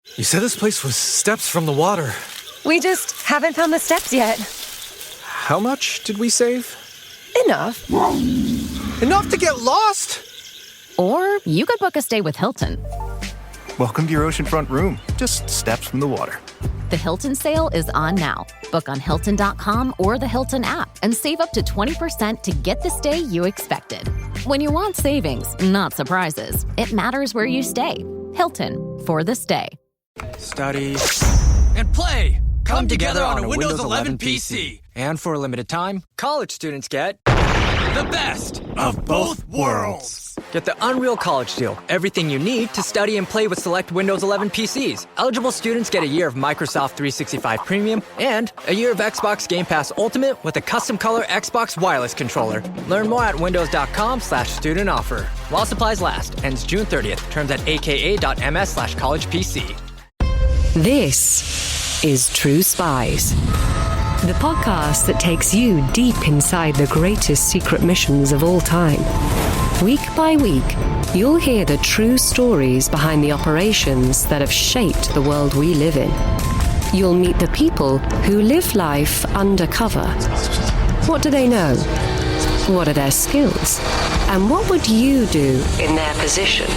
You said this place was steps from the water. We just haven't found the steps yet. How much did we save? Enough. Enough to get lost? Or you could book a stay with Hilton. Welcome to your oceanfront room, just steps from the water. The Hilton sale is on now. Book on Hilton.com or the Hilton app and save up to 20% to get the stay you expected. When you want savings, not surprises, it matters where you stay. Hilton, for the stay. Study and play come together on a Windows 11 PC. And for a limited time, college students get the best of both worlds. Get the Unreal College Deal. Everything you need to study and play with select Windows 11 PCs. Eligible students get a year of Microsoft 365 Premium and a year of Xbox Game Pass Ultimate with a custom color Xbox wireless controller. Learn more at windows.com/student offer. While supplies last. Ends June 30th. Terms at aka.ms/collegepc. This is True Spies, the podcast that takes you deep inside the greatest secret missions of all time. Week by week, you'll hear the true stories behind the operations that have shaped the world we live in. You'll meet the people who live life undercover. What do they know? What are their skills? And what would you do in their position?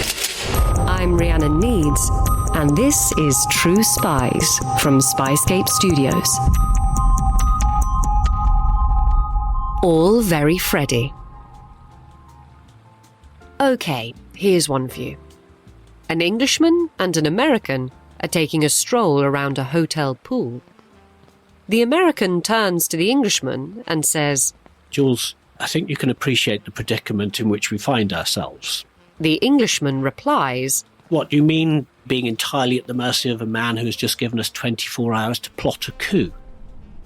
I'm Rhiannon Needs, and this is True Spies from SPYSCAPE Studios. All very Freddie. Okay, here's one for you. An Englishman and an American are taking a stroll around a hotel pool. The American turns to the Englishman and says, "Jules, I think you can appreciate the predicament in which we find ourselves." The Englishman replies, "What, you mean being entirely at the mercy of a man who has just given us 24 hours to plot a coup?"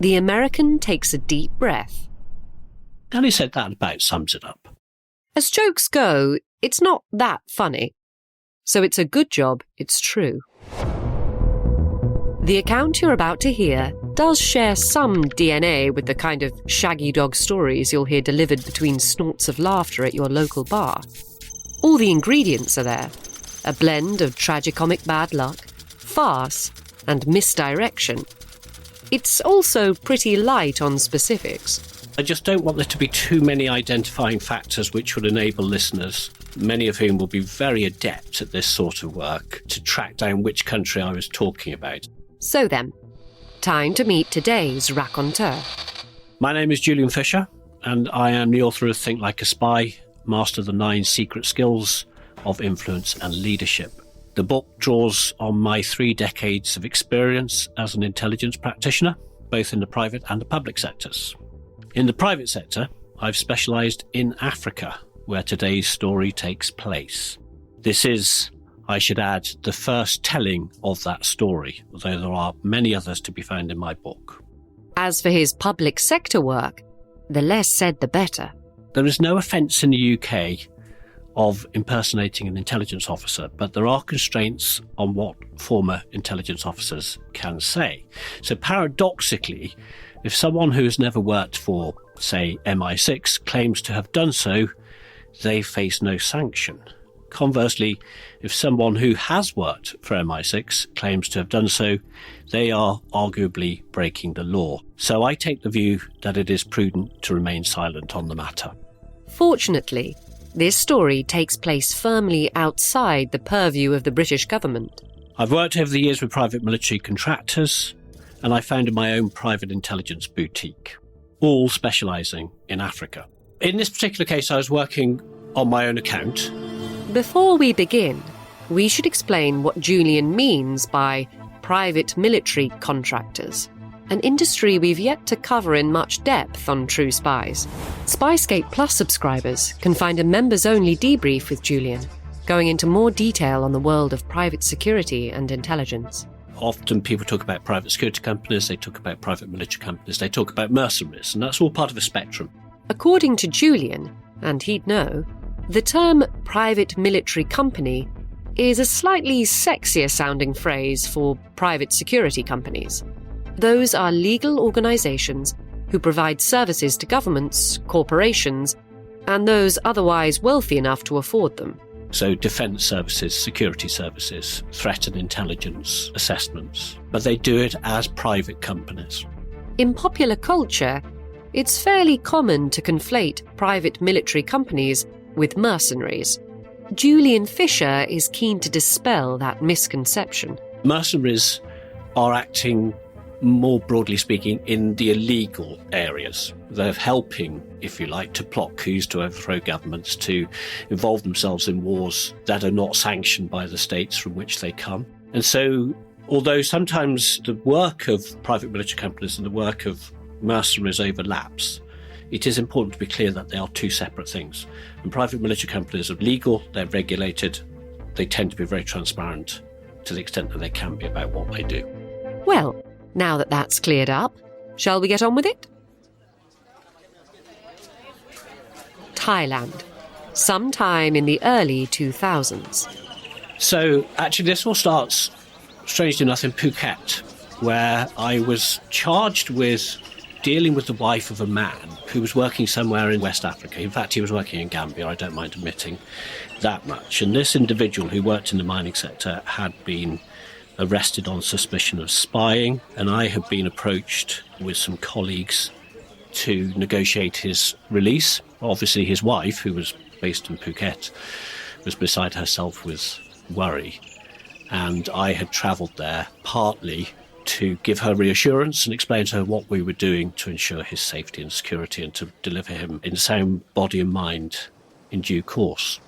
The American takes a deep breath. And he said that about sums it up. As jokes go, it's not that funny. So it's a good job it's true. The account you're about to hear does share some DNA with the kind of shaggy dog stories you'll hear delivered between snorts of laughter at your local bar. All the ingredients are there. A blend of tragicomic bad luck, farce, and misdirection. It's also pretty light on specifics. I just don't want there to be too many identifying factors which would enable listeners, many of whom will be very adept at this sort of work, to track down which country I was talking about. So then, time to meet today's raconteur. My name is Julian Fisher, and I am the author of Think Like a Spy, Master the 9 Secret Skills of Influence and Leadership. The book draws on my 3 decades of experience as an intelligence practitioner, both in the private and the public sectors. In the private sector, I've specialised in Africa, where today's story takes place. This is, I should add, the first telling of that story, although there are many others to be found in my book. As for his public sector work, the less said the better. There is no offence in the UK of impersonating an intelligence officer, but there are constraints on what former intelligence officers can say. So paradoxically, if someone who has never worked for, say, MI6 claims to have done so, they face no sanction. Conversely, if someone who has worked for MI6 claims to have done so, they are arguably breaking the law. So I take the view that it is prudent to remain silent on the matter. Fortunately, this story takes place firmly outside the purview of the British government. I've worked over the years with private military contractors, and I founded my own private intelligence boutique, all specialising in Africa. In this particular case, I was working on my own account. Before we begin, we should explain what Julian means by private military contractors, an industry we've yet to cover in much depth on True Spies. SPYSCAPE Plus subscribers can find a members-only debrief with Julian, going into more detail on the world of private security and intelligence. Often people talk about private security companies, they talk about private military companies, they talk about mercenaries, and that's all part of a spectrum. According to Julian, and he'd know, the term private military company is a slightly sexier sounding phrase for private security companies. Those are legal organisations who provide services to governments, corporations, and those otherwise wealthy enough to afford them. So defence services, security services, threat and intelligence assessments. But they do it as private companies. In popular culture, it's fairly common to conflate private military companies with mercenaries. Julian Fisher is keen to dispel that misconception. Mercenaries are acting, more broadly speaking, in the illegal areas. They're helping, if you like, to plot coups, to overthrow governments, to involve themselves in wars that are not sanctioned by the states from which they come. And so, although sometimes the work of private military companies and the work of mercenaries overlaps, it is important to be clear that they are two separate things. And private military companies are legal, they're regulated, they tend to be very transparent to the extent that they can be about what they do. Well, now that that's cleared up, shall we get on with it? Thailand, sometime in the early 2000s. So actually this all starts, strangely enough, in Phuket, where I was charged with dealing with the wife of a man who was working somewhere in West Africa. In fact, he was working in Gambia, I don't mind admitting that much. And this individual who worked in the mining sector had been arrested on suspicion of spying, and I had been approached with some colleagues to negotiate his release. Obviously, his wife, who was based in Phuket, was beside herself with worry, and I had travelled there partly to give her reassurance and explain to her what we were doing to ensure his safety and security and to deliver him in sound body and mind in due course.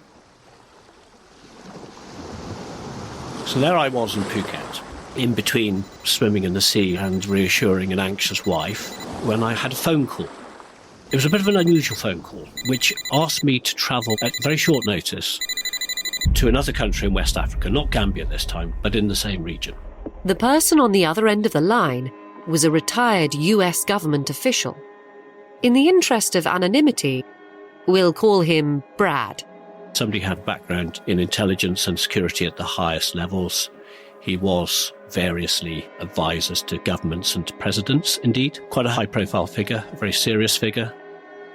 So there I was in Phuket, in between swimming in the sea and reassuring an anxious wife, when I had a phone call. It was a bit of an unusual phone call, which asked me to travel at very short notice to another country in West Africa, not Gambia this time, but in the same region. The person on the other end of the line was a retired US government official. In the interest of anonymity, we'll call him Brad. Somebody had a background in intelligence and security at the highest levels. He was variously advisors to governments and to presidents, indeed. Quite a high-profile figure, a very serious figure.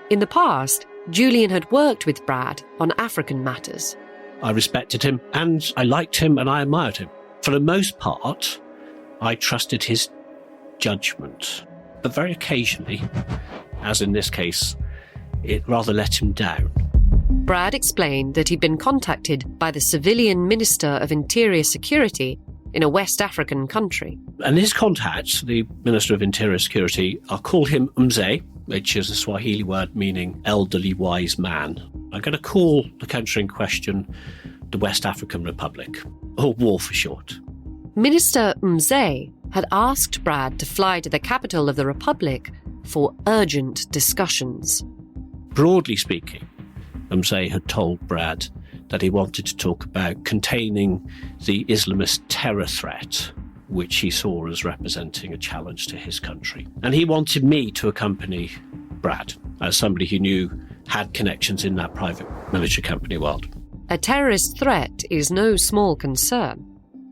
In the past, Julian had worked with Brad on African matters. I respected him, and I liked him, and I admired him. For the most part, I trusted his judgment. But very occasionally, as in this case, it rather let him down. Brad explained that he'd been contacted by the civilian Minister of Interior Security in a West African country. And his contacts, the Minister of Interior Security, I'll call him Mzee, which is a Swahili word meaning elderly wise man. I'm going to call the country in question the West African Republic, or WAR for short. Minister Mzee had asked Brad to fly to the capital of the Republic for urgent discussions. Broadly speaking, Mzee had told Brad that he wanted to talk about containing the Islamist terror threat, which he saw as representing a challenge to his country. And he wanted me to accompany Brad, as somebody he knew had connections in that private military company world. A terrorist threat is no small concern,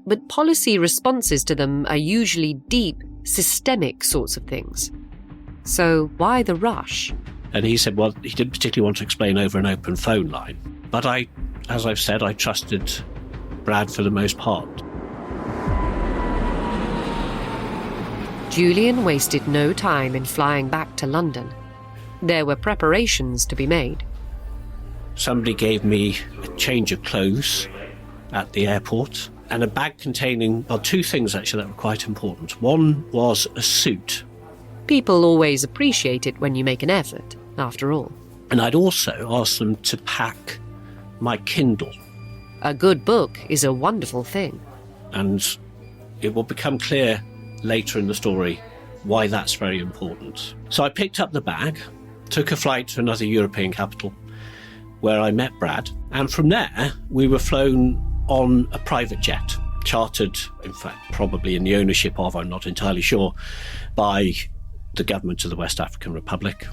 but policy responses to them are usually deep, systemic sorts of things. So why the rush? And he said, well, he didn't particularly want to explain over an open phone line. But as I've said, I trusted Brad for the most part. Julian wasted no time in flying back to London. There were preparations to be made. Somebody gave me a change of clothes at the airport and a bag containing, well, two things actually that were quite important. One was a suit. People always appreciate it when you make an effort, after all. And I'd also asked them to pack my Kindle. A good book is a wonderful thing. And it will become clear later in the story why that's very important. So I picked up the bag, took a flight to another European capital, where I met Brad, and from there we were flown on a private jet, chartered, in fact, probably in the ownership of, I'm not entirely sure, by the government of the West African Republic.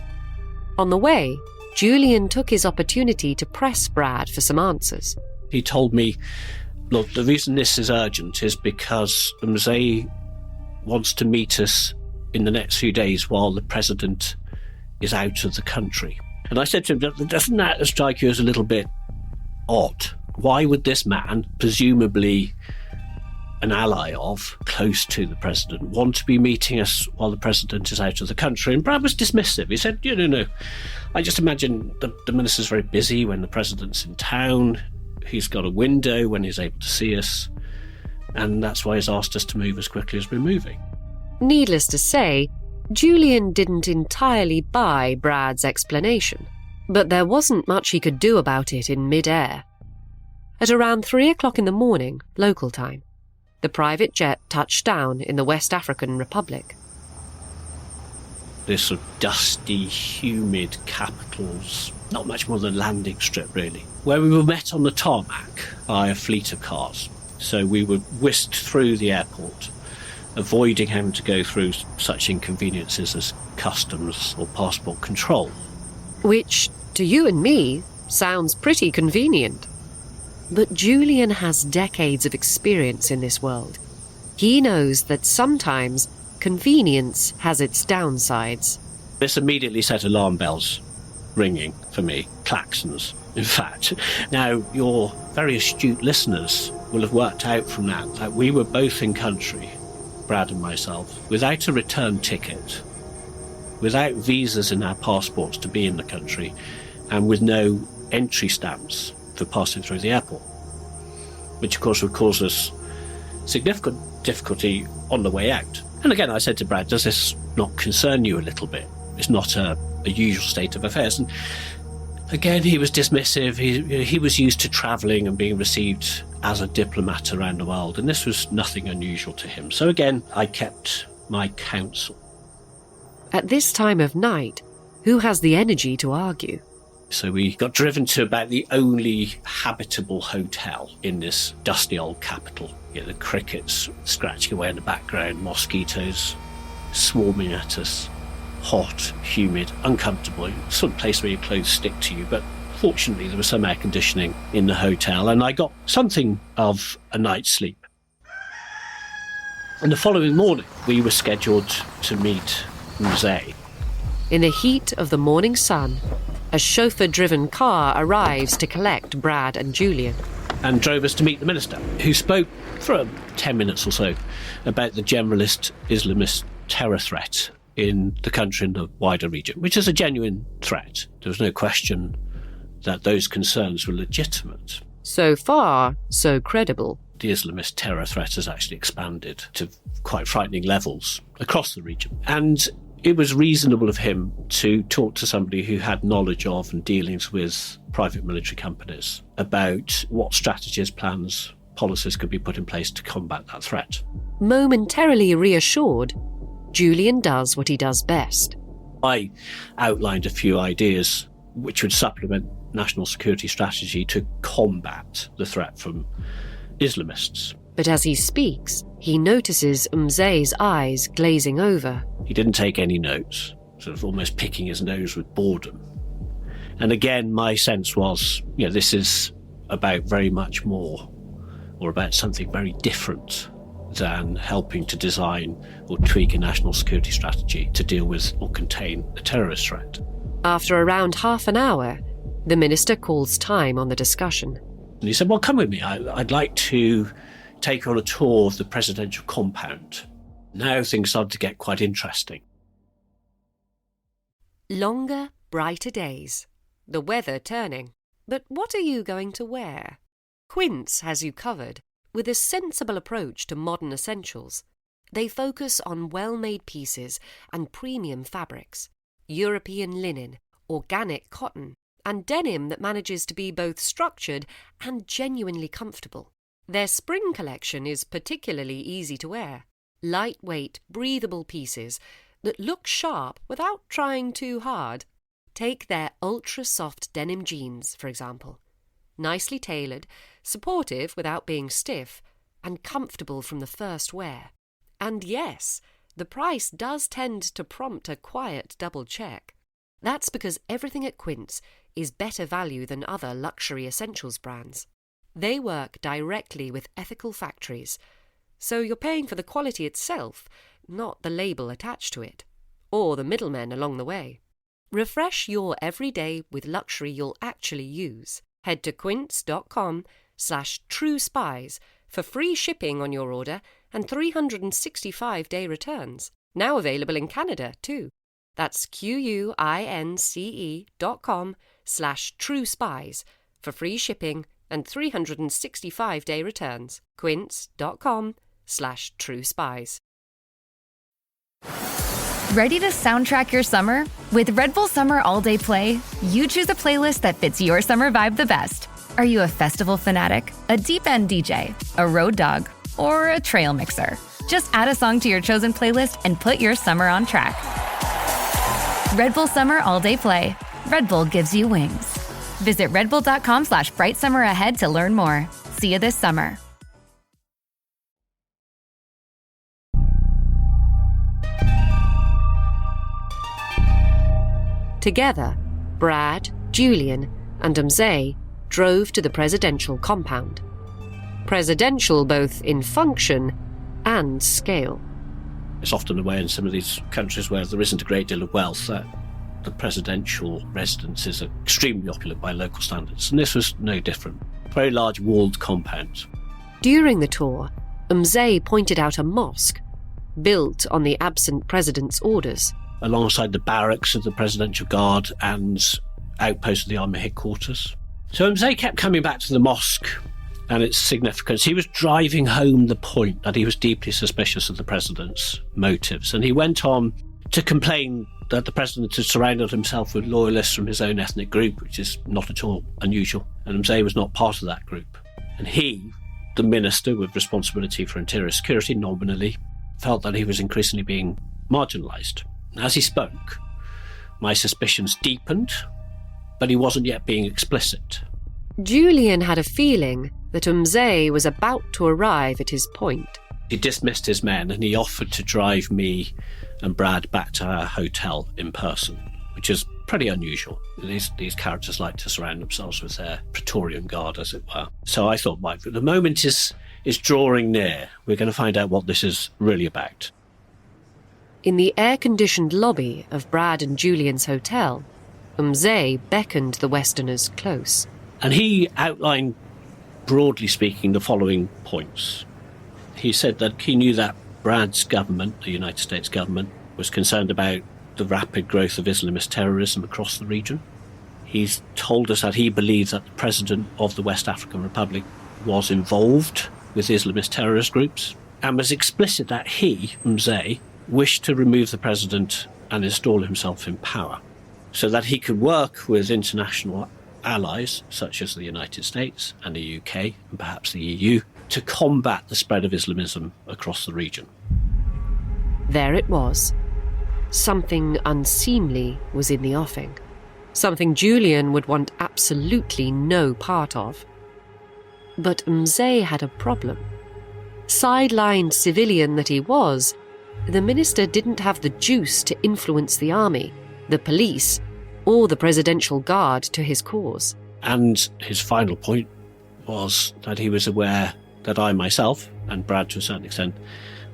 On the way, Julian took his opportunity to press Brad for some answers. He told me, look, the reason this is urgent is because Mzee wants to meet us in the next few days while the president is out of the country. And I said to him, doesn't that strike you as a little bit odd? Why would this man, presumably an ally of, close to the president, want to be meeting us while the president is out of the country? And Brad was dismissive. He said, no. I just imagine the minister's very busy when the president's in town. He's got a window when he's able to see us. And that's why he's asked us to move as quickly as we're moving. Needless to say, Julian didn't entirely buy Brad's explanation, but there wasn't much he could do about it in mid-air. At around 3 o'clock in the morning, local time, the private jet touched down in the West African Republic. This sort of dusty, humid capital's not much more than a landing strip, really, where we were met on the tarmac by a fleet of cars. So we were whisked through the airport, avoiding having to go through such inconveniences as customs or passport control. Which, to you and me, sounds pretty convenient. But Julian has decades of experience in this world. He knows that sometimes convenience has its downsides. This immediately set alarm bells ringing for me, klaxons, in fact. Now, your very astute listeners will have worked out from that we were both in country, Brad and myself, without a return ticket, without visas in our passports to be in the country, and with no entry stamps for passing through the airport, which of course would cause us significant difficulty on the way out. And again, I said to Brad, does this not concern you a little bit? It's not a usual state of affairs. And again, he was dismissive. He was used to travelling and being received as a diplomat around the world, and this was nothing unusual to him. So again, I kept my counsel. At this time of night, who has the energy to argue? So we got driven to about the only habitable hotel in this dusty old capital. You know, the crickets scratching away in the background, mosquitoes swarming at us, hot, humid, uncomfortable, sort of place where your clothes stick to you. But fortunately, there was some air conditioning in the hotel, and I got something of a night's sleep. And the following morning, we were scheduled to meet Mzee. In the heat of the morning sun, a chauffeur-driven car arrives to collect Brad and Julian. And drove us to meet the minister, who spoke for 10 minutes or so about the generalist Islamist terror threat in the country and the wider region, which is a genuine threat. There was no question that those concerns were legitimate. So far, so credible. The Islamist terror threat has actually expanded to quite frightening levels across the region. And it was reasonable of him to talk to somebody who had knowledge of and dealings with private military companies about what strategies, plans, policies could be put in place to combat that threat. Momentarily reassured, Julian does what he does best. I outlined a few ideas which would supplement national security strategy to combat the threat from Islamists. But as he speaks, he notices Mzee's eyes glazing over. He didn't take any notes, sort of almost picking his nose with boredom. And again, my sense was, this is about very much more, or about something very different than helping to design or tweak a national security strategy to deal with or contain a terrorist threat. After around half an hour, the minister calls time on the discussion. And he said, well, come with me. I'd like to take her on a tour of the presidential compound. Now things started to get quite interesting. Longer, brighter days. The weather turning. But what are you going to wear? Quince has you covered with a sensible approach to modern essentials. They focus on well-made pieces and premium fabrics, European linen, organic cotton, and denim that manages to be both structured and genuinely comfortable. Their spring collection is particularly easy to wear. Lightweight, breathable pieces that look sharp without trying too hard. Take their ultra-soft denim jeans, for example. Nicely tailored, supportive without being stiff, and comfortable from the first wear. And yes, the price does tend to prompt a quiet double check. That's because everything at Quince is better value than other luxury essentials brands. They work directly with ethical factories, so you're paying for the quality itself, not the label attached to it, or the middlemen along the way. Refresh your everyday with luxury you'll actually use. Head to quince.com quince.com/truespies for free shipping on your order and 365-day returns. Now available in Canada too. That's quince.com/truespies for free shipping and 365-day returns. quince.com/truespies. Ready to soundtrack your summer? With Red Bull Summer All Day Play, you choose a playlist that fits your summer vibe the best. Are you a festival fanatic, a deep end DJ, a road dog, or a trail mixer? Just add a song to your chosen playlist and put your summer on track. Red Bull Summer All Day Play. Red Bull gives you wings. Visit redbull.com/brightsummer ahead to learn more. See you this summer. Together, Brad, Julian, and Mzee drove to the presidential compound. Presidential both in function and scale. It's often the way in some of these countries where there isn't a great deal of wealth that the presidential residence is extremely opulent by local standards, and this was no different. Very large walled compound. During the tour, Mzee pointed out a mosque built on the absent president's orders. Alongside the barracks of the Presidential Guard and outposts of the Army headquarters. So Mzee kept coming back to the mosque and its significance. He was driving home the point that he was deeply suspicious of the president's motives, and he went on to complain that the president had surrounded himself with loyalists from his own ethnic group, which is not at all unusual, and Mzee was not part of that group. And he, the minister with responsibility for interior security nominally, felt that he was increasingly being marginalised. As he spoke, my suspicions deepened, but he wasn't yet being explicit. Julian had a feeling that Mzee was about to arrive at his point. He dismissed his men and he offered to drive me and Brad back to our hotel in person, which is pretty unusual. These characters like to surround themselves with their Praetorian Guard, as it were. So I thought, right, the moment is drawing near. We're going to find out what this is really about. In the air-conditioned lobby of Brad and Julian's hotel, Mzee beckoned the Westerners close. And he outlined, broadly speaking, the following points. He said that he knew that Brad's government, the United States government, was concerned about the rapid growth of Islamist terrorism across the region. He's told us that he believes that the president of the West African Republic was involved with Islamist terrorist groups, and was explicit that he, Mzee, wished to remove the president and install himself in power, so that he could work with international allies such as the United States and the UK and perhaps the EU to combat the spread of Islamism across the region. There it was. Something unseemly was in the offing. Something Julian would want absolutely no part of. But Mzee had a problem. Sidelined civilian that he was, the minister didn't have the juice to influence the army, the police, or the Presidential Guard to his cause. And his final point was that he was aware that I myself, and Brad to a certain extent,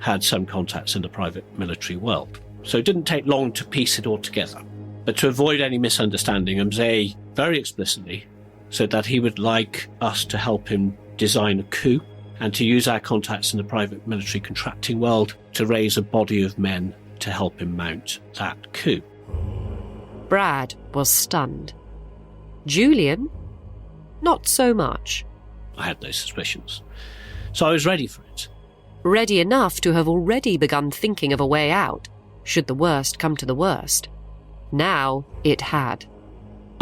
had some contacts in the private military world. So it didn't take long to piece it all together. But to avoid any misunderstanding, Mzee very explicitly said that he would like us to help him design a coup and to use our contacts in the private military contracting world to raise a body of men to help him mount that coup. Brad was stunned. Julian? Not so much. I had no suspicions. So I was ready for it. Ready enough to have already begun thinking of a way out, should the worst come to the worst. Now it had.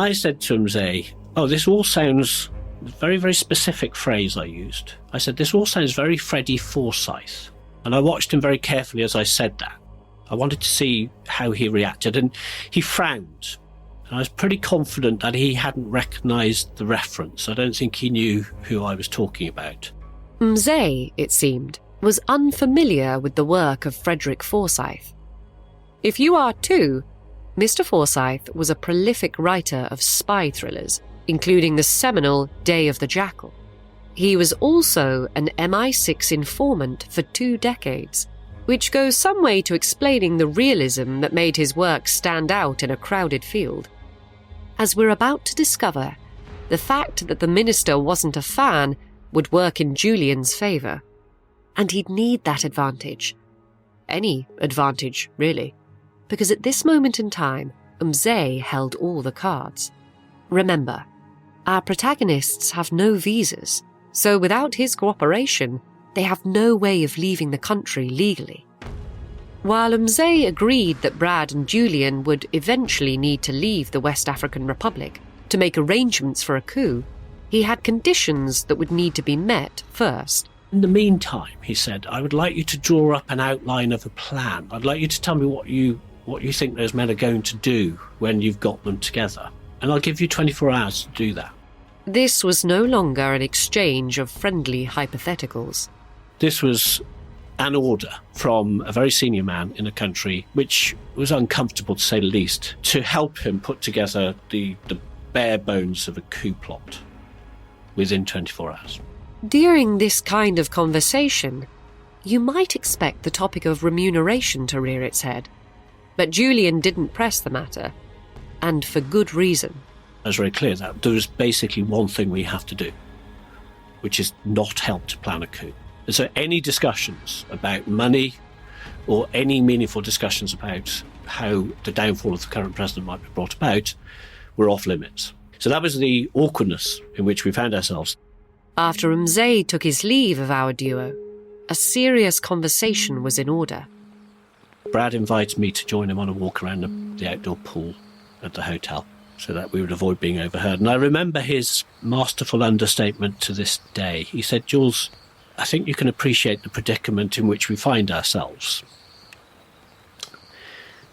I said to Mzee, this all sounds... very, very specific phrase I used. I said, this all sounds very Frederick Forsyth. And I watched him very carefully as I said that. I wanted to see how he reacted, and he frowned. And I was pretty confident that he hadn't recognised the reference. I don't think he knew who I was talking about. Mzee, it seemed, was unfamiliar with the work of Frederick Forsyth. If you are too, Mr. Forsyth was a prolific writer of spy thrillers, including the seminal Day of the Jackal. He was also an MI6 informant for 2 decades, which goes some way to explaining the realism that made his work stand out in a crowded field. As we're about to discover, the fact that the minister wasn't a fan would work in Julian's favour. And he'd need that advantage. Any advantage, really. Because at this moment in time, Umze held all the cards. Remember, our protagonists have no visas, so without his cooperation, they have no way of leaving the country legally. While Umze agreed that Brad and Julian would eventually need to leave the West African Republic to make arrangements for a coup, he had conditions that would need to be met first. In the meantime, he said, I would like you to draw up an outline of a plan. I'd like you to tell me what you think those men are going to do when you've got them together. And I'll give you 24 hours to do that. This was no longer an exchange of friendly hypotheticals. This was an order from a very senior man in a country which was uncomfortable, to say the least, to help him put together the bare bones of a coup plot within 24 hours. During this kind of conversation, you might expect the topic of remuneration to rear its head. But Julian didn't press the matter, and for good reason. I was very clear that there is basically one thing we have to do, which is not help to plan a coup. And so any discussions about money or any meaningful discussions about how the downfall of the current president might be brought about were off limits. So that was the awkwardness in which we found ourselves. After Umze took his leave of our duo, a serious conversation was in order. Brad invited me to join him on a walk around the outdoor pool at the hotel so that we would avoid being overheard. And I remember his masterful understatement to this day. He said, Jules, I think you can appreciate the predicament in which we find ourselves.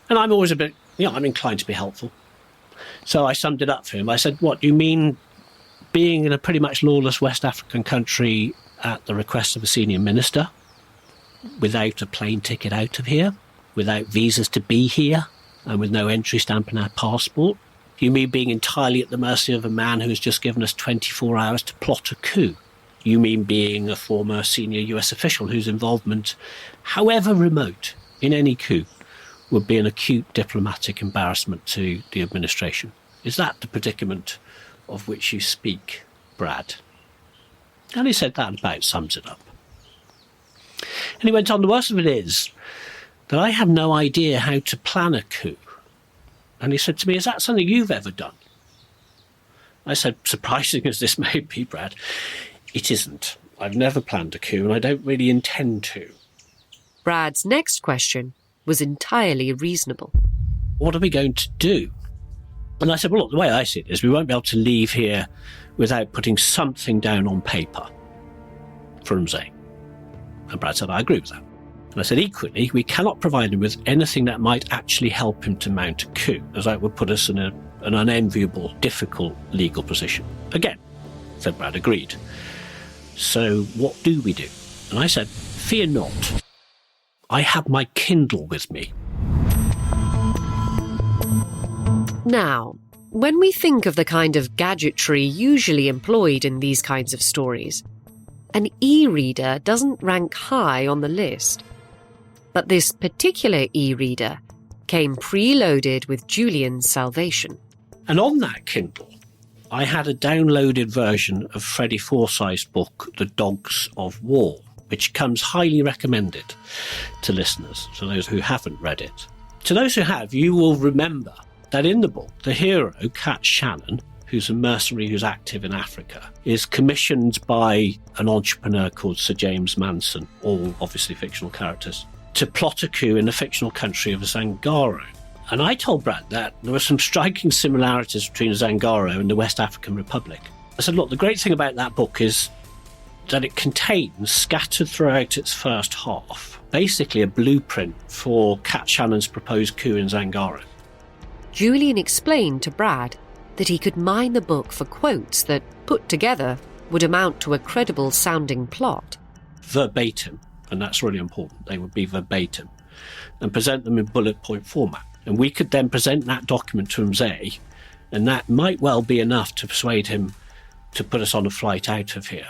And I'm always I'm inclined to be helpful. So I summed it up for him. I said, what, you mean being in a pretty much lawless West African country at the request of a senior minister, without a plane ticket out of here, without visas to be here, and with no entry stamp in our passport? You mean being entirely at the mercy of a man who has just given us 24 hours to plot a coup? You mean being a former senior US official whose involvement, however remote, in any coup, would be an acute diplomatic embarrassment to the administration? Is that the predicament of which you speak, Brad? And he said that about sums it up. And he went on, the worst of it is that I have no idea how to plan a coup. And he said to me, is that something you've ever done? I said, surprising as this may be, Brad, it isn't. I've never planned a coup and I don't really intend to. Brad's next question was entirely reasonable. What are we going to do? And I said, well, look, the way I see it is we won't be able to leave here without putting something down on paper for Umze. And Brad said, I agree with that. And I said, equally, we cannot provide him with anything that might actually help him to mount a coup, as that would put us in an unenviable, difficult legal position. Again, said Brad, agreed. So what do we do? And I said, fear not. I have my Kindle with me. Now, when we think of the kind of gadgetry usually employed in these kinds of stories, an e-reader doesn't rank high on the list. But this particular e-reader came preloaded with Julian's salvation. And on that Kindle, I had a downloaded version of Frederick Forsyth's book, The Dogs of War, which comes highly recommended to listeners, to those who haven't read it. To those who have, you will remember that in the book, the hero, Cat Shannon, who's a mercenary who's active in Africa, is commissioned by an entrepreneur called Sir James Manson, all obviously fictional characters, to plot a coup in the fictional country of Zangaro. And I told Brad that there were some striking similarities between Zangaro and the West African Republic. I said, look, the great thing about that book is that it contains, scattered throughout its first half, basically a blueprint for Cat Shannon's proposed coup in Zangaro. Julian explained to Brad that he could mine the book for quotes that, put together, would amount to a credible-sounding plot. Verbatim, and that's really important, they would be verbatim, and present them in bullet point format. And we could then present that document to Umze, and that might well be enough to persuade him to put us on a flight out of here.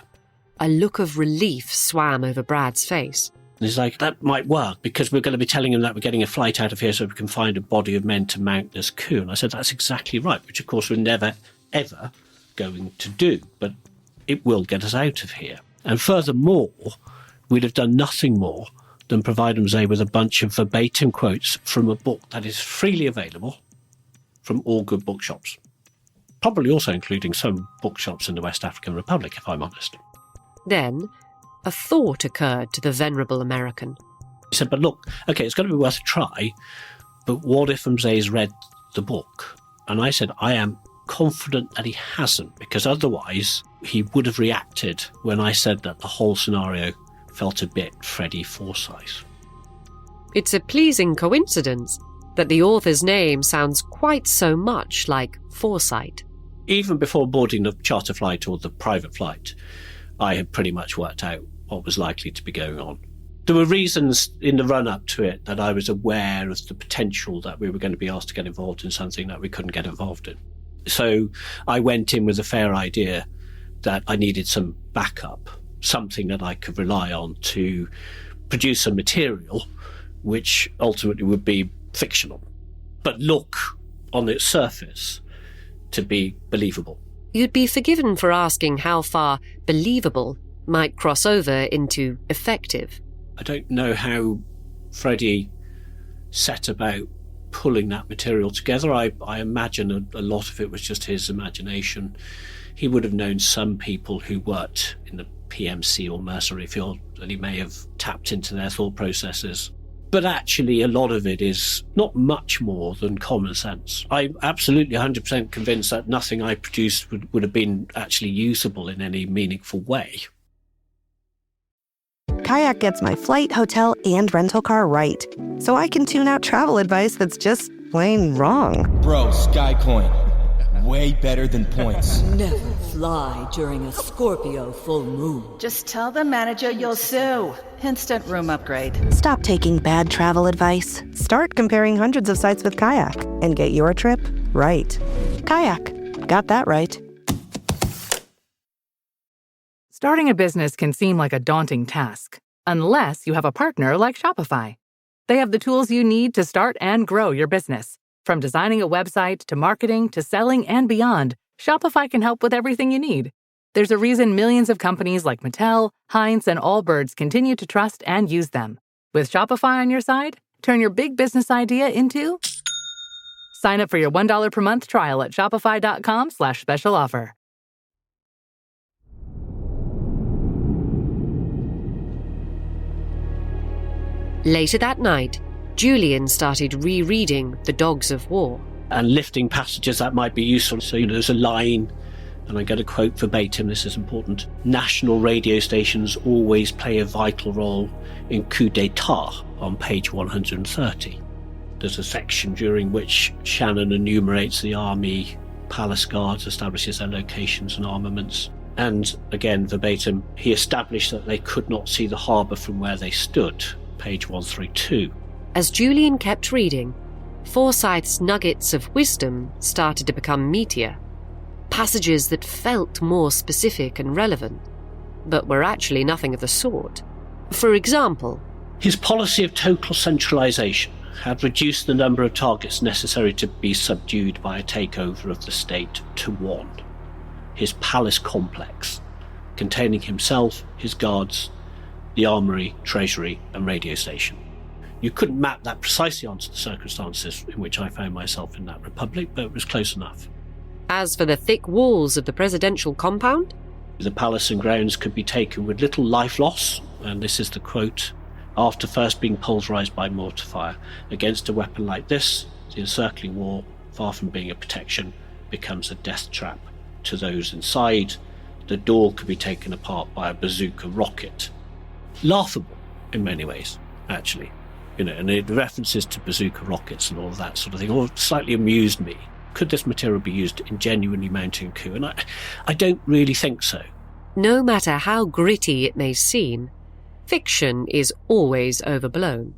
A look of relief swam over Brad's face. And he's like, that might work, because we're going to be telling him that we're getting a flight out of here so we can find a body of men to mount this coup. And I said, that's exactly right, which of course we're never, ever going to do. But it will get us out of here. And furthermore, we'd have done nothing more than provide Mzee with a bunch of verbatim quotes from a book that is freely available from all good bookshops. Probably also including some bookshops in the West African Republic, if I'm honest. Then, a thought occurred to the venerable American. He said, but look, OK, it's going to be worth a try, but what if Mzee's read the book? And I said, I am confident that he hasn't, because otherwise he would have reacted when I said that the whole scenario felt a bit Freddy Forsyth. It's a pleasing coincidence that the author's name sounds quite so much like Forsyth. Even before boarding the charter flight or the private flight, I had pretty much worked out what was likely to be going on. There were reasons in the run-up to it that I was aware of the potential that we were going to be asked to get involved in something that we couldn't get involved in. So I went in with a fair idea that I needed some backup, something that I could rely on to produce some material which ultimately would be fictional, but look on its surface to be believable. You'd be forgiven for asking how far believable might cross over into effective. I don't know how Freddie set about pulling that material together. I imagine a lot of it was just his imagination. He would have known some people who worked in the PMC or mercenary field, and he may have tapped into their thought processes. But actually, a lot of it is not much more than common sense. I'm absolutely 100% convinced that nothing I produced would have been actually usable in any meaningful way. Kayak gets my flight, hotel, and rental car right, so I can tune out travel advice that's just plain wrong. Bro, Skycoin. Way better than points. Never fly during a Scorpio full moon. Just tell the manager you'll sue. Instant room upgrade. Stop taking bad travel advice. Start comparing hundreds of sites with Kayak and get your trip right. Kayak. Got that right. Starting a business can seem like a daunting task, unless you have a partner like Shopify. They have the tools you need to start and grow your business. From designing a website to marketing to selling and beyond, Shopify can help with everything you need. There's a reason millions of companies like Mattel, Heinz, and Allbirds continue to trust and use them. With Shopify on your side, turn your big business idea into... Sign up for your $1 per month trial at shopify.com/special offer. Later that night, Julian started rereading The Dogs of War. And lifting passages that might be useful. So, there's a line, and I'm going to quote verbatim, this is important. National radio stations always play a vital role in coup d'etat on page 130. There's a section during which Shannon enumerates the army, palace guards, establishes their locations and armaments. And again, verbatim, he established that they could not see the harbour from where they stood, page 132. As Julian kept reading, Forsyth's nuggets of wisdom started to become meatier. Passages that felt more specific and relevant, but were actually nothing of the sort. For example, his policy of total centralisation had reduced the number of targets necessary to be subdued by a takeover of the state to one. His palace complex, containing himself, his guards, the armoury, treasury and radio station. You couldn't map that precisely onto the circumstances in which I found myself in that republic, but it was close enough. As for the thick walls of the presidential compound? The palace and grounds could be taken with little life loss, and this is the quote, after first being pulverised by mortar fire. Against a weapon like this, the encircling wall, far from being a protection, becomes a death trap to those inside. The door could be taken apart by a bazooka rocket. Laughable in many ways, actually. And the references to bazooka rockets and all of that sort of thing all slightly amused me. Could this material be used in genuinely mounting a coup? And I don't really think so. No matter how gritty it may seem, fiction is always overblown.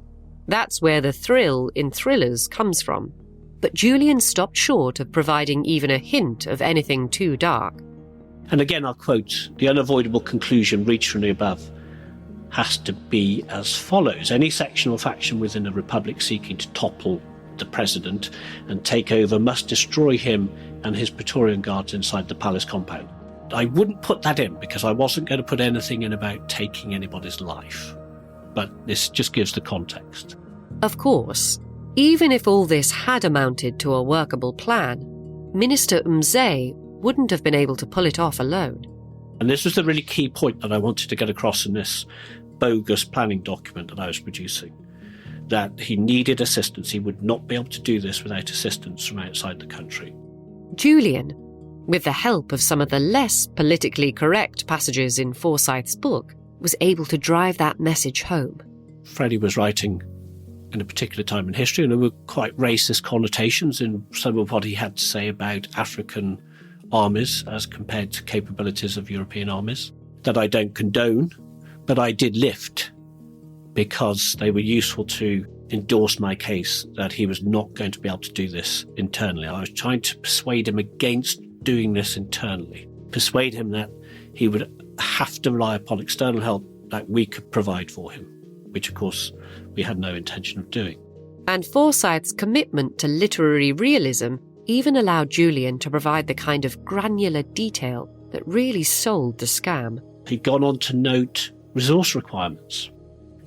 That's where the thrill in thrillers comes from. But Julian stopped short of providing even a hint of anything too dark. And again, I'll quote, the unavoidable conclusion reached from the above has to be as follows. Any section or faction within a republic seeking to topple the president and take over must destroy him and his Praetorian guards inside the palace compound. I wouldn't put that in because I wasn't going to put anything in about taking anybody's life. But this just gives the context. Of course, even if all this had amounted to a workable plan, Minister Mzee wouldn't have been able to pull it off alone. And this was the really key point that I wanted to get across in this bogus planning document that I was producing, that he needed assistance. He would not be able to do this without assistance from outside the country. Julian, with the help of some of the less politically correct passages in Forsyth's book, was able to drive that message home. Freddie was writing in a particular time in history, and there were quite racist connotations in some of what he had to say about African armies as compared to capabilities of European armies, that I don't condone, but I did lift because they were useful to endorse my case that he was not going to be able to do this internally. I was trying to persuade him against doing this internally, persuade him that he would have to rely upon external help that we could provide for him, which of course we had no intention of doing. And Forsyth's commitment to literary realism even allowed Julian to provide the kind of granular detail that really sold the scam. He'd gone on to note resource requirements,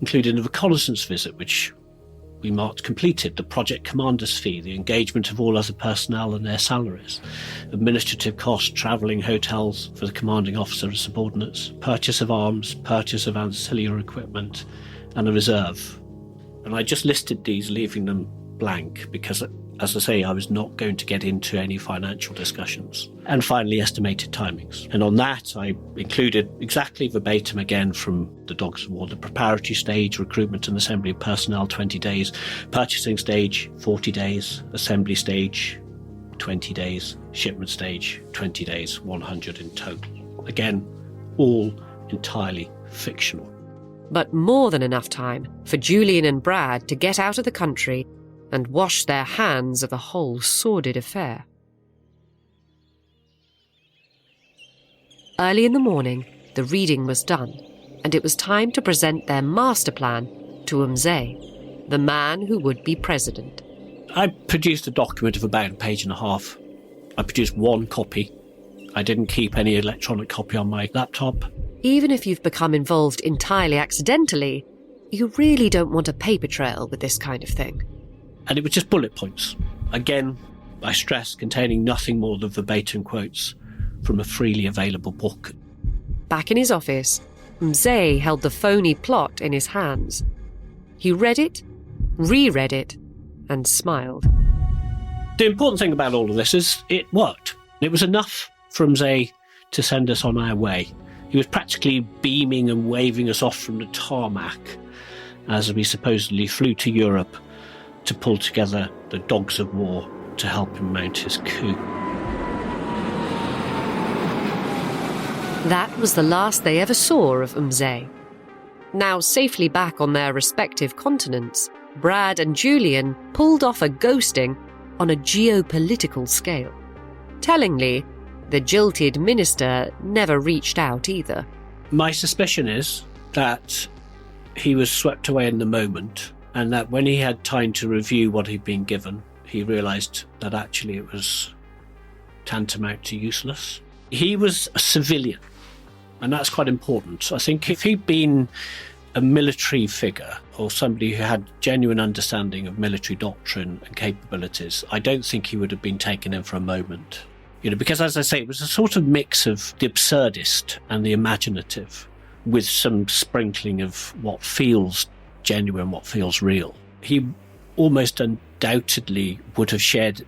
including a reconnaissance visit, which we marked completed, the project commander's fee, the engagement of all other personnel and their salaries, administrative costs, travelling, hotels for the commanding officer and subordinates, purchase of arms, purchase of ancillary equipment, and a reserve. And I just listed these, leaving them blank, because, as I say, I was not going to get into any financial discussions. And finally, estimated timings. And on that, I included exactly verbatim again from the Dogs of War: the preparatory stage, recruitment and assembly of personnel, 20 days, purchasing stage, 40 days, assembly stage, 20 days, shipment stage, 20 days, 100 in total. Again, all entirely fictional. But more than enough time for Julian and Brad to get out of the country and wash their hands of the whole sordid affair. Early in the morning, the reading was done, and it was time to present their master plan to Mzee, the man who would be president. I produced a document of about a page and a half. I produced one copy. I didn't keep any electronic copy on my laptop. Even if you've become involved entirely accidentally, you really don't want a paper trail with this kind of thing. And it was just bullet points. Again, I stress, containing nothing more than verbatim quotes from a freely available book. Back in his office, Mzee held the phony plot in his hands. He read it, reread it, and smiled. The important thing about all of this is it worked. It was enough for Mzee to send us on our way. He was practically beaming and waving us off from the tarmac as we supposedly flew to Europe to pull together the Dogs of War to help him mount his coup. That was the last they ever saw of Mzee. Now safely back on their respective continents, Brad and Julian pulled off a ghosting on a geopolitical scale. Tellingly, the jilted minister never reached out either. My suspicion is that he was swept away in the moment, and that when he had time to review what he'd been given, he realised that actually it was tantamount to useless. He was a civilian, and that's quite important. I think if he'd been a military figure or somebody who had genuine understanding of military doctrine and capabilities, I don't think he would have been taken in for a moment. Because, as I say, it was a sort of mix of the absurdist and the imaginative, with some sprinkling of what feels genuine, what feels real. He almost undoubtedly would have shared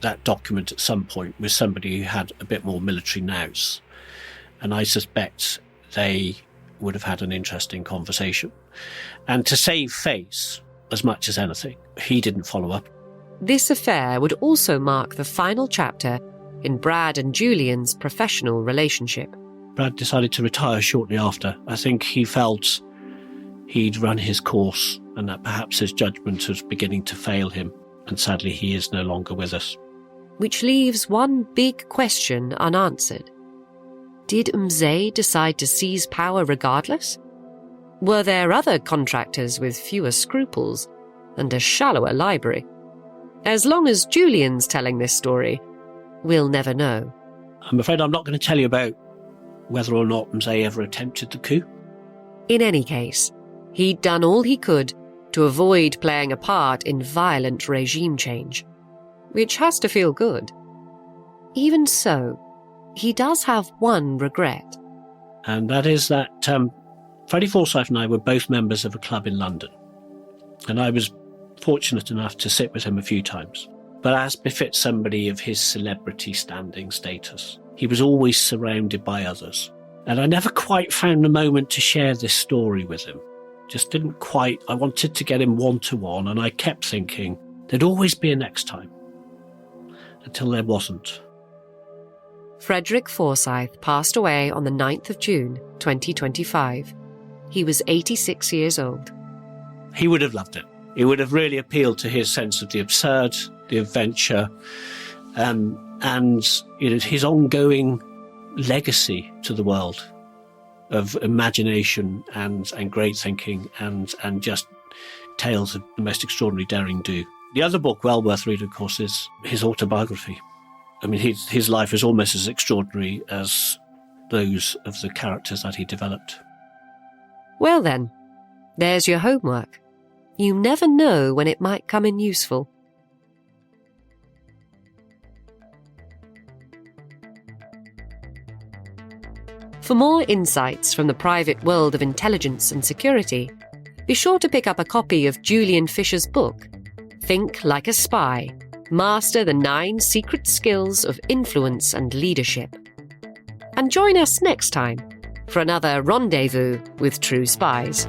that document at some point with somebody who had a bit more military nous. And I suspect they would have had an interesting conversation. And to save face, as much as anything, he didn't follow up. This affair would also mark the final chapter in Brad and Julian's professional relationship. Brad decided to retire shortly after. I think he felt he'd run his course and that perhaps his judgment was beginning to fail him, and sadly he is no longer with us. Which leaves one big question unanswered. Did Mzee decide to seize power regardless? Were there other contractors with fewer scruples and a shallower library? As long as Julian's telling this story, we'll never know. I'm afraid I'm not going to tell you about whether or not Mzee ever attempted the coup. In any case, he'd done all he could to avoid playing a part in violent regime change, which has to feel good. Even so, he does have one regret. And that is that Freddie Forsyth and I were both members of a club in London. And I was fortunate enough to sit with him a few times. But as befits somebody of his celebrity standing status, he was always surrounded by others. And I never quite found a moment to share this story with him. Just didn't quite. I wanted to get him one-to-one, and I kept thinking there'd always be a next time. Until there wasn't. Frederick Forsyth passed away on the 9th of June, 2025. He was 86 years old. He would have loved it. It would have really appealed to his sense of the absurd, the adventure, and his ongoing legacy to the world of imagination and great thinking and just tales of the most extraordinary daring do. The other book, well worth reading, of course, is his autobiography. I mean, his life is almost as extraordinary as those of the characters that he developed. Well then, there's your homework. You never know when it might come in useful. For more insights from the private world of intelligence and security, be sure to pick up a copy of Julian Fisher's book, Think Like a Spy, Master the 9 Secret Skills of Influence and Leadership. And join us next time for another rendezvous with true spies.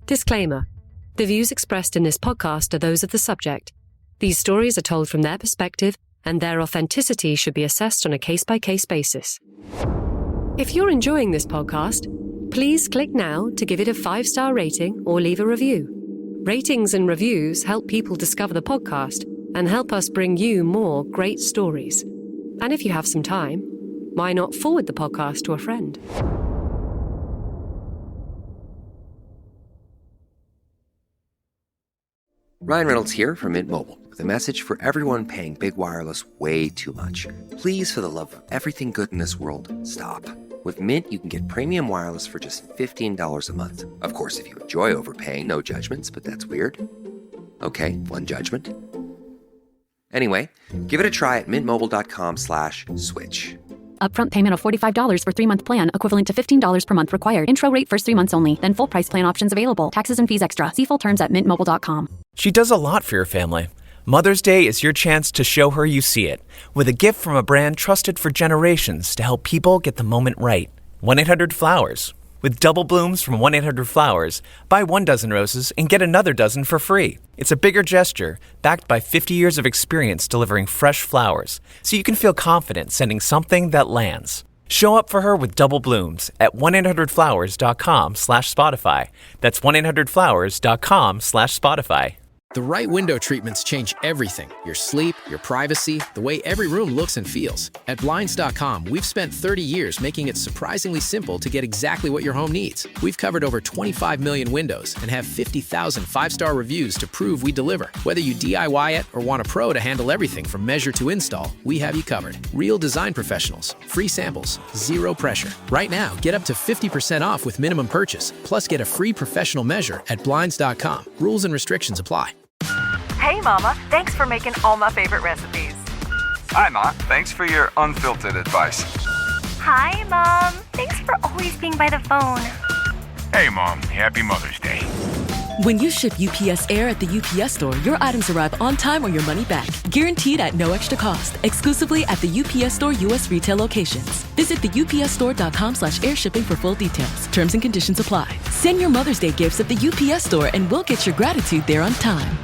Disclaimer. The views expressed in this podcast are those of the subject. These stories are told from their perspective, and their authenticity should be assessed on a case-by-case basis. If you're enjoying this podcast, please click now to give it a 5-star rating or leave a review. Ratings and reviews help people discover the podcast and help us bring you more great stories. And if you have some time, why not forward the podcast to a friend? Ryan Reynolds here from Mint Mobile with a message for everyone paying big wireless way too much. Please, for the love of everything good in this world, stop. With Mint, you can get premium wireless for just $15 a month. Of course, if you enjoy overpaying, no judgments, but that's weird. Okay, one judgment. Anyway, give it a try at mintmobile.com/switch. Upfront payment of $45 for 3-month plan, equivalent to $15 per month required. Intro rate first 3 months only, then full price plan options available. Taxes and fees extra. See full terms at mintmobile.com. She does a lot for your family. Mother's Day is your chance to show her you see it, with a gift from a brand trusted for generations to help people get the moment right. 1-800-Flowers. With double blooms from 1-800-Flowers, buy 1 dozen roses and get another dozen for free. It's a bigger gesture, backed by 50 years of experience delivering fresh flowers, so you can feel confident sending something that lands. Show up for her with double blooms at 1-800-Flowers.com/Spotify. That's 1-800-Flowers.com/Spotify. The right window treatments change everything. Your sleep, your privacy, the way every room looks and feels. At Blinds.com, we've spent 30 years making it surprisingly simple to get exactly what your home needs. We've covered over 25 million windows and have 50,000 5-star reviews to prove we deliver. Whether you DIY it or want a pro to handle everything from measure to install, we have you covered. Real design professionals, free samples, zero pressure. Right now, get up to 50% off with minimum purchase, plus get a free professional measure at Blinds.com. Rules and restrictions apply. Hey, Mama. Thanks for making all my favorite recipes. Hi, Ma. Thanks for your unfiltered advice. Hi, Mom. Thanks for always being by the phone. Hey, Mom. Happy Mother's Day. When you ship UPS Air at the UPS Store, your items arrive on time or your money back. Guaranteed at no extra cost. Exclusively at the UPS Store U.S. retail locations. Visit the upsstore.com/airshipping for full details. Terms and conditions apply. Send your Mother's Day gifts at the UPS Store and we'll get your gratitude there on time.